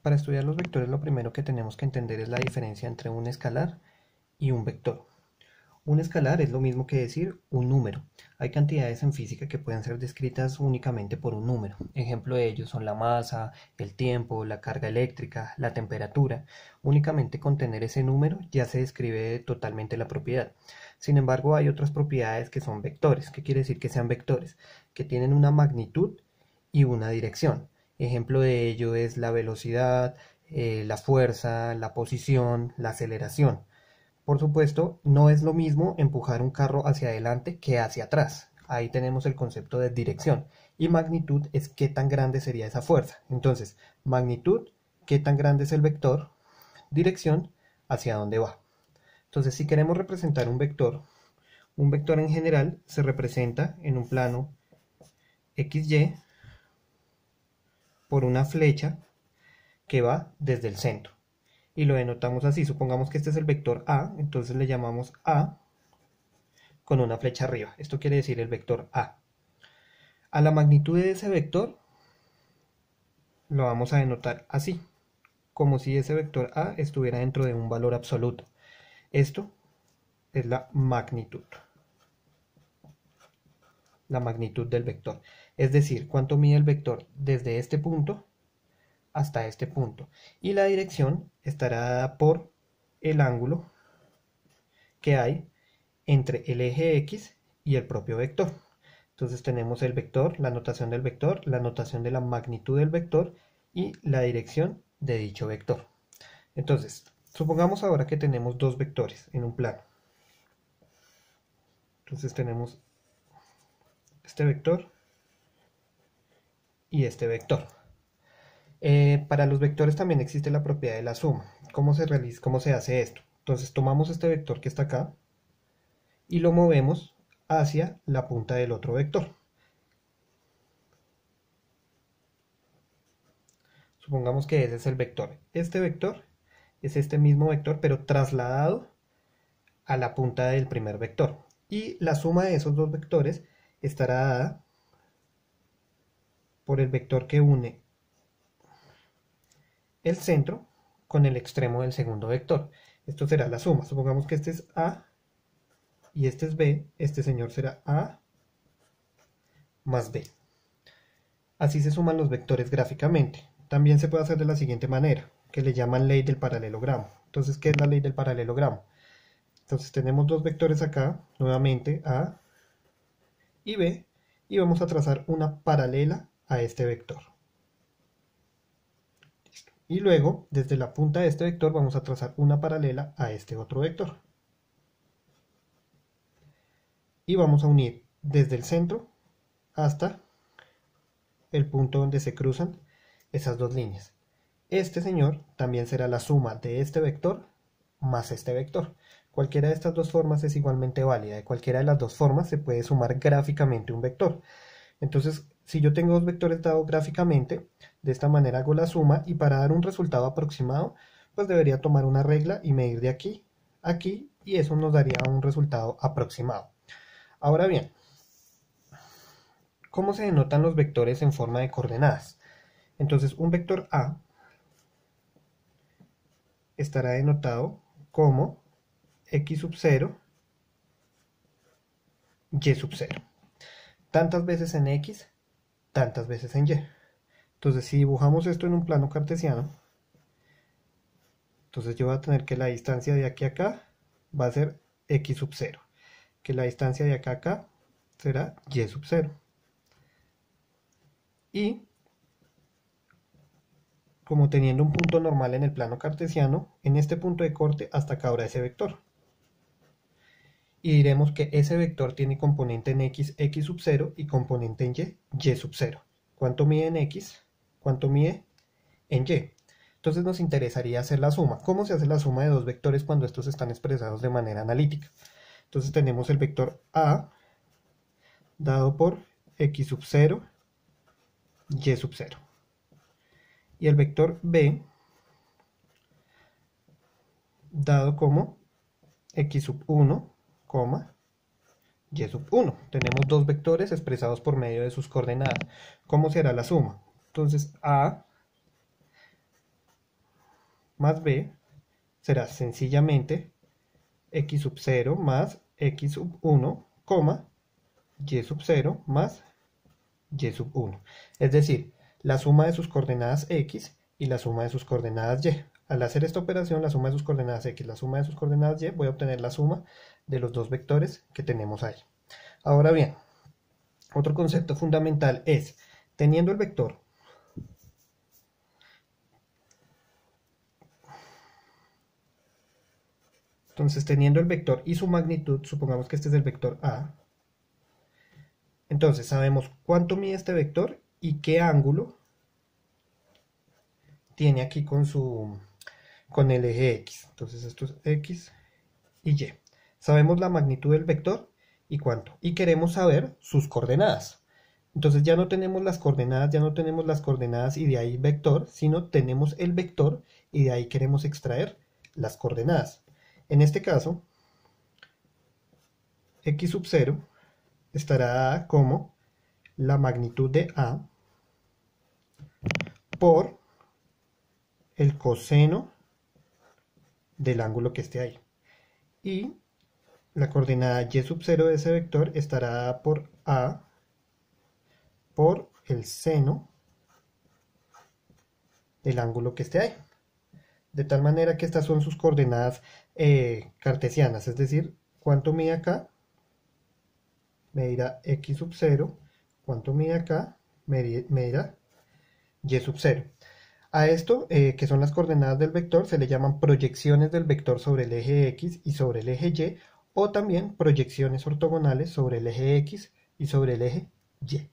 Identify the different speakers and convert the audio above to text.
Speaker 1: Para estudiar los vectores lo primero que tenemos que entender es la diferencia entre un escalar y un vector. Un escalar es lo mismo que decir un número. Hay cantidades en física que pueden ser descritas únicamente por un número. Ejemplo de ellos son la masa, el tiempo, la carga eléctrica, la temperatura. Únicamente con tener ese número ya se describe totalmente la propiedad. Sin embargo, hay otras propiedades que son vectores. ¿Qué quiere decir que sean vectores? Que tienen una magnitud y una dirección. Ejemplo de ello es la velocidad, la fuerza, la posición, la aceleración. Por supuesto, no es lo mismo empujar un carro hacia adelante que hacia atrás. Ahí tenemos el concepto de dirección. Y magnitud es qué tan grande sería esa fuerza. Entonces, magnitud, qué tan grande es el vector, dirección, hacia dónde va. Entonces, si queremos representar un vector en general se representa en un plano XY por una flecha que va desde el centro. Y lo denotamos así. Supongamos que este es el vector A, entonces le llamamos A con una flecha arriba. Esto quiere decir el vector A. A la magnitud de ese vector lo vamos a denotar así, como si ese vector A estuviera dentro de un valor absoluto. Esto es la magnitud del vector. Es decir, cuánto mide el vector desde este punto hasta este punto. Y la dirección estará dada por el ángulo que hay entre el eje X y el propio vector. Entonces tenemos el vector, la notación del vector, la notación de la magnitud del vector y la dirección de dicho vector. Entonces, supongamos ahora que tenemos dos vectores en un plano. Entonces tenemos este vector y este vector. Para los vectores también existe la propiedad de la suma. ¿Cómo se hace esto? Entonces tomamos este vector que está acá y lo movemos hacia la punta del otro vector. Supongamos que ese es el vector. Este vector es este mismo vector, pero trasladado a la punta del primer vector. Y la suma de esos dos vectores estará dada por el vector que une el centro con el extremo del segundo vector. Esto será la suma. Supongamos que este es A y este es B. Este señor será A más B. Así se suman los vectores gráficamente. También se puede hacer de la siguiente manera, que le llaman ley del paralelogramo. Entonces, ¿qué es la ley del paralelogramo? Entonces tenemos dos vectores acá, nuevamente A y B, y vamos a trazar una paralela a este vector. Y luego, desde la punta de este vector, vamos a trazar una paralela a este otro vector. Y vamos a unir desde el centro hasta el punto donde se cruzan esas dos líneas. Este señor también será la suma de este vector más este vector. Cualquiera de estas dos formas es igualmente válida. De cualquiera de las dos formas se puede sumar gráficamente un vector. Entonces, si yo tengo dos vectores dados gráficamente, de esta manera hago la suma y para dar un resultado aproximado, pues debería tomar una regla y medir de aquí a aquí y eso nos daría un resultado aproximado. Ahora bien, ¿cómo se denotan los vectores en forma de coordenadas? Entonces, un vector A estará denotado como x sub 0, y sub 0. Tantas veces en x, tantas veces en y. Entonces, si dibujamos esto en un plano cartesiano, entonces yo voy a tener que la distancia de aquí a acá va a ser x sub 0, que la distancia de acá a acá será y sub 0. Y como teniendo un punto normal en el plano cartesiano, en este punto de corte hasta acá habrá ese vector. Y diremos que ese vector tiene componente en x, x sub 0, y componente en y sub 0. ¿Cuánto mide en x? ¿Cuánto mide en y? Entonces nos interesaría hacer la suma. ¿Cómo se hace la suma de dos vectores cuando estos están expresados de manera analítica? Entonces tenemos el vector A dado por x sub 0, y sub 0. Y el vector B dado como x sub 1, y sub 1. Tenemos dos vectores expresados por medio de sus coordenadas. ¿Cómo será la suma? Entonces A más b será sencillamente x sub 0 más x sub 1, y sub 0 más y sub 1. Es decir, la suma de sus coordenadas x y la suma de sus coordenadas y. Al hacer esta operación, la suma de sus coordenadas x, la suma de sus coordenadas y, voy a obtener la suma de los dos vectores que tenemos ahí. Ahora bien, otro concepto fundamental es, teniendo el vector entonces teniendo el vector y su magnitud, supongamos que este es el vector A, entonces sabemos cuánto mide este vector y qué ángulo tiene aquí con el eje X. Entonces esto es X y Y. Sabemos la magnitud del vector y cuánto. Y queremos saber sus coordenadas. Entonces ya no tenemos las coordenadas y de ahí vector, sino tenemos el vector y de ahí queremos extraer las coordenadas. En este caso, X sub 0 estará como la magnitud de A por el coseno del ángulo que esté ahí. Y la coordenada y sub 0 de ese vector estará por A por el seno del ángulo que esté ahí. De tal manera que estas son sus coordenadas cartesianas, es decir, cuánto mide acá, medirá x sub 0, cuánto mide acá, medirá y sub 0. A esto, que son las coordenadas del vector, se le llaman proyecciones del vector sobre el eje X y sobre el eje Y, o también proyecciones ortogonales sobre el eje X y sobre el eje Y.